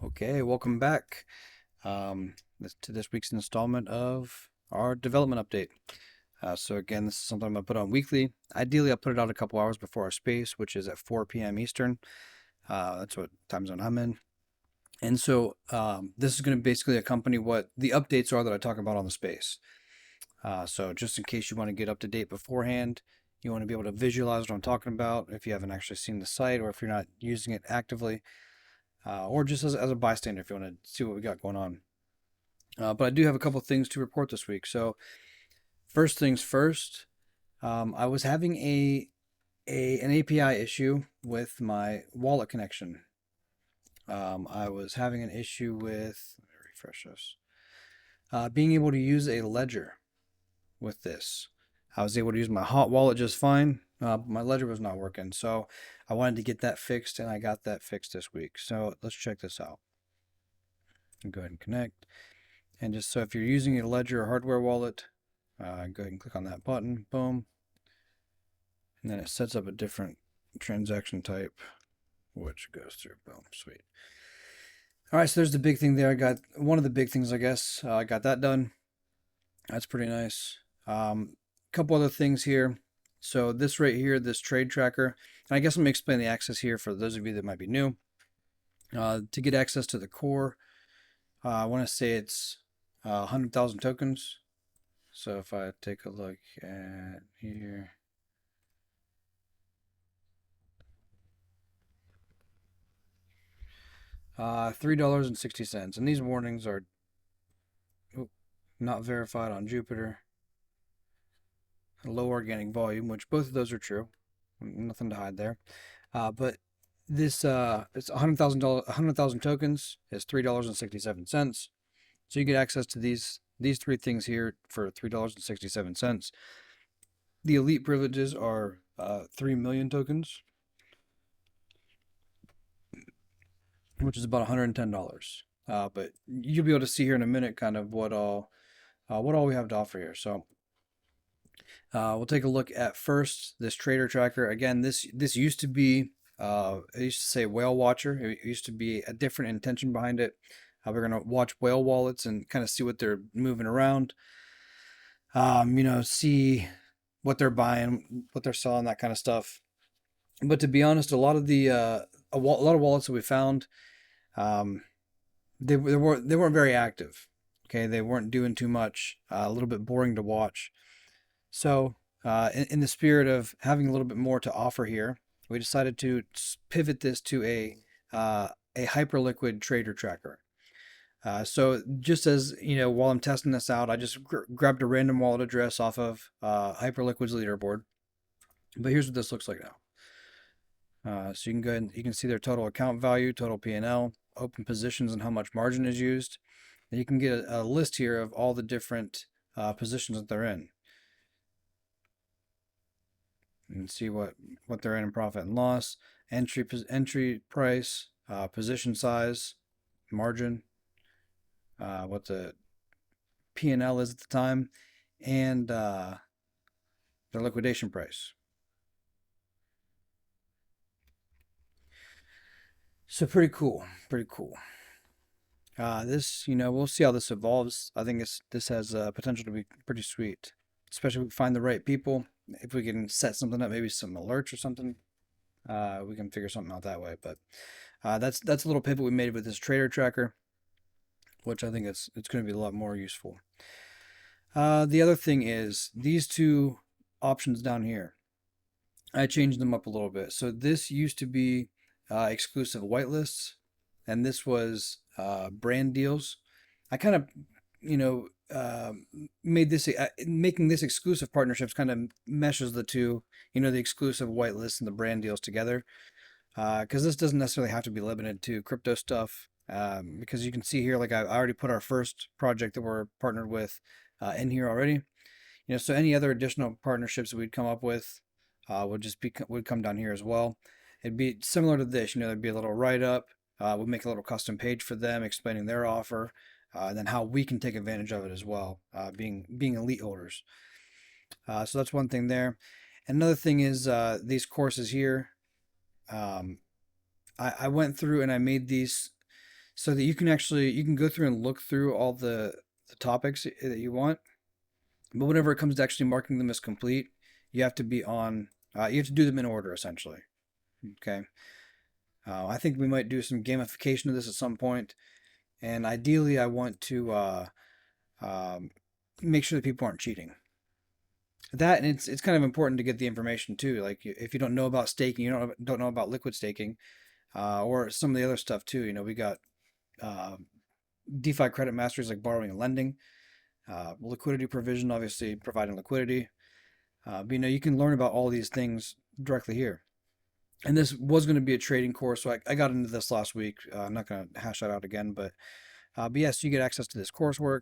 Okay, welcome back to this week's installment of our development update. So again, this is something I'm going to put on weekly. Ideally, I'll put it out a couple hours before our space, which is at 4 p.m. Eastern. That's what time zone I'm in. And so this is going to basically accompany what the updates are that I talk about on the space. So just in case you want to get up to date beforehand, you want to be able to visualize what I'm talking about if you haven't actually seen the site or if you're not using it actively, or just as a bystander if you want to see what we got going on. But I do have a couple things to report this week. So first things first, I was having an API issue with my wallet connection. I was having an issue with, let me refresh this, being able to use a ledger with this. I was able to use my hot wallet just fine. But my ledger was not working. So I wanted to get that fixed, and I got that fixed this week. So let's check this out. Go ahead and connect. And just so if you're using a ledger or hardware wallet, go ahead and click on that button, boom. And then it sets up a different transaction type, which goes through, boom, sweet. All right, so there's the big thing there. I got one of the big things, I guess. I got that done. That's pretty nice. Couple other things here. So this right here, this trade tracker, and I guess let me explain the access here for those of you that might be new. To get access to the core, I want to say it's 100,000 tokens. So if I take a look at here, $3.60, and these warnings are not verified on Jupiter. Low organic volume, which both of those are true. Nothing to hide there. But this it's 100,000 tokens is $3.67. So you get access to these three things here for $3.67. The elite privileges are 3 million tokens, which is about $110. But you'll be able to see here in a minute kind of what all we have to offer here. So we'll take a look at first this trader tracker. Again, this used to be it used to say whale watcher. It used to be a different intention behind it. We're gonna watch whale wallets and kind of see what they're moving around. See what they're buying, what they're selling, that kind of stuff. But to be honest, a lot of wallets that we found, um, they weren't very active. Okay, they weren't doing too much. A little bit boring to watch. So, in the spirit of having a little bit more to offer here, we decided to pivot this to a hyperliquid trader tracker. So just as you know, while I'm testing this out, I just grabbed a random wallet address off of Hyperliquid's leaderboard. But here's what this looks like now. So you can go ahead and you can see their total account value, total P&L, open positions, and how much margin is used. And you can get a list here of all the different positions that they're in, and see what they're in profit and loss, entry price, position size, margin, what the P&L is at the time, and their liquidation price. So pretty cool, pretty cool. This, we'll see how this evolves. I think this has potential to be pretty sweet, especially if we find the right people. If we can set something up, maybe some alerts or something, we can figure something out that way. But that's a little pivot we made with this trader tracker, which I think it's going to be a lot more useful. The other thing is these two options down here. I changed them up a little bit. So this used to be exclusive whitelists, and this was brand deals. I kind of, made this making this exclusive partnerships kind of meshes the two, the exclusive whitelists and the brand deals together. Because this doesn't necessarily have to be limited to crypto stuff. Because you can see here, like I already put our first project that we're partnered with in here already. So any other additional partnerships that we'd come up with would come down here as well. It'd be similar to this. There'd be a little write up. We'll make a little custom page for them explaining their offer, and then how we can take advantage of it as well, being elite holders. So that's one thing there. Another thing is these courses here. I went through and I made these so that you can go through and look through all the topics that you want. But whenever it comes to actually marking them as complete, you have to be on. You have to do them in order, essentially. Okay. I think we might do some gamification of this at some point, and ideally, I want to um, make sure that people aren't cheating. That, and it's kind of important to get the information too. Like if you don't know about staking, you don't know about liquid staking, or some of the other stuff too. We got uh, DeFi credit masters like borrowing and lending, liquidity provision, obviously providing liquidity. But you can learn about all these things directly here. And this was going to be a trading course, so I got into this last week. I'm not going to hash that out again, but yes, you get access to this coursework.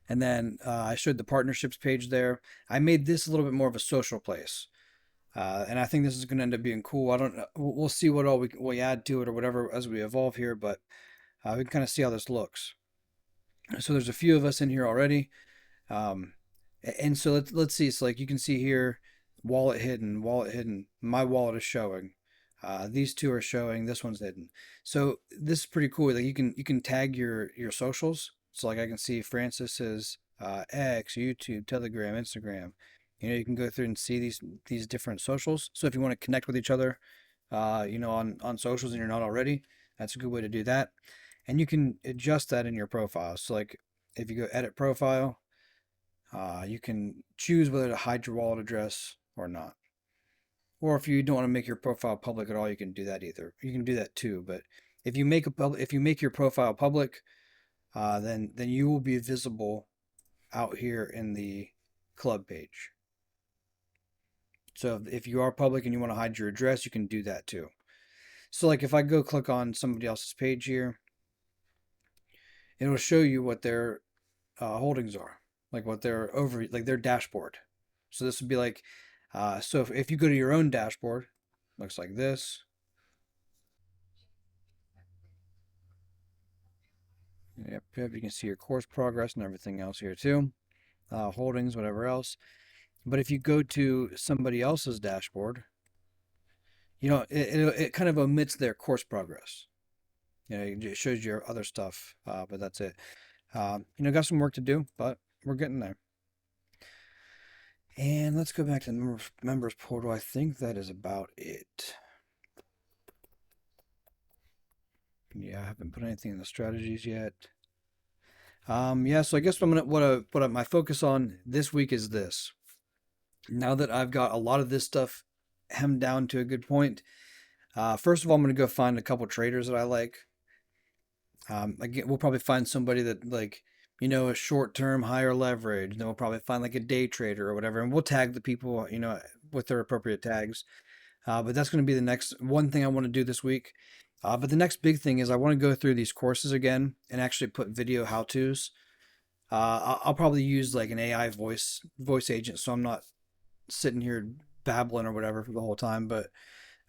And then I showed the partnerships page there. I made this a little bit more of a social place. And I think this is going to end up being cool. I don't know. We'll see what all we add to it or whatever as we evolve here, but we can kind of see how this looks. So there's a few of us in here already. Um, and so let's see. So like you can see here, wallet hidden, wallet hidden. My wallet is showing. These two are showing. This one's hidden. So this is pretty cool. Like you can tag your socials. So like I can see Francis's X, YouTube, Telegram, Instagram. You can go through and see these different socials. So if you want to connect with each other, on socials and you're not already, that's a good way to do that. And you can adjust that in your profile. So like if you go edit profile, you can choose whether to hide your wallet address or not. Or if you don't want to make your profile public at all, you can do that either. You can do that too. But if you make your profile public, then you will be visible out here in the club page. So if you are public and you want to hide your address, you can do that too. So like if I go click on somebody else's page here, it'll show you what their holdings are, like what their like their dashboard. So this would be like, so if you go to your own dashboard, looks like this. Yep, you can see your course progress and everything else here too, holdings, whatever else. But if you go to somebody else's dashboard, it kind of omits their course progress. It shows your other stuff, but that's it. Got some work to do, but we're getting there. And let's go back to the members portal. I think that is about it. Yeah, I haven't put anything in the strategies yet. Yeah, so I guess what my focus on this week is this. Now that I've got a lot of this stuff hemmed down to a good point, first of all, I'm going to go find a couple traders that I like. Again, we'll probably find somebody that like, a short term higher leverage. Then we'll probably find like a day trader or whatever, and we'll tag the people, with their appropriate tags. But that's going to be the next one thing I want to do this week. But the next big thing is I want to go through these courses again and actually put video how tos. I'll probably use like an AI voice agent, so I'm not sitting here babbling or whatever for the whole time. But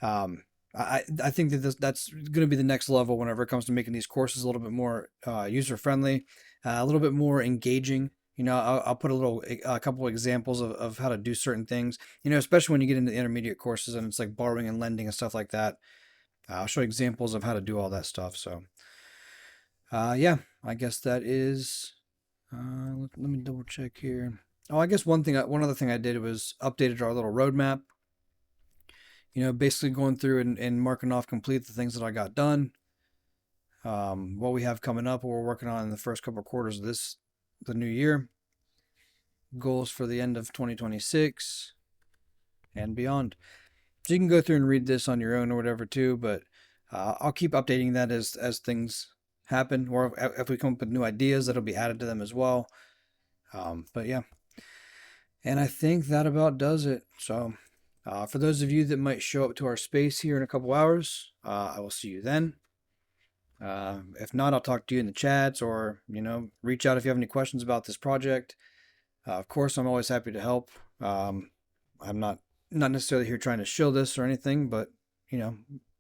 I think that that's going to be the next level whenever it comes to making these courses a little bit more user friendly, a little bit more engaging. I'll put a couple of examples of how to do certain things. Especially when you get into intermediate courses and it's like borrowing and lending and stuff like that. I'll show examples of how to do all that stuff. So, yeah, I guess that is. Let me double check here. Oh, I guess one other thing I did was updated our little roadmap. Basically going through and marking off complete the things that I got done. What we have coming up, what we're working on in the first couple of quarters of the new year. Goals for the end of 2026 and beyond. So you can go through and read this on your own or whatever too, but I'll keep updating that as things happen, or if we come up with new ideas, that'll be added to them as well. But yeah, and I think that about does it. So for those of you that might show up to our space here in a couple hours, I will see you then. If not, I'll talk to you in the chats, or reach out if you have any questions about this project. Of course, I'm always happy to help. I'm not necessarily here trying to show this or anything, but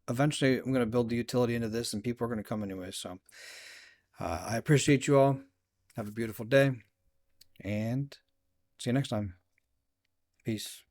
eventually I'm going to build the utility into this, and people are going to come anyway. So I appreciate you all. Have a beautiful day, and see you next time. Peace.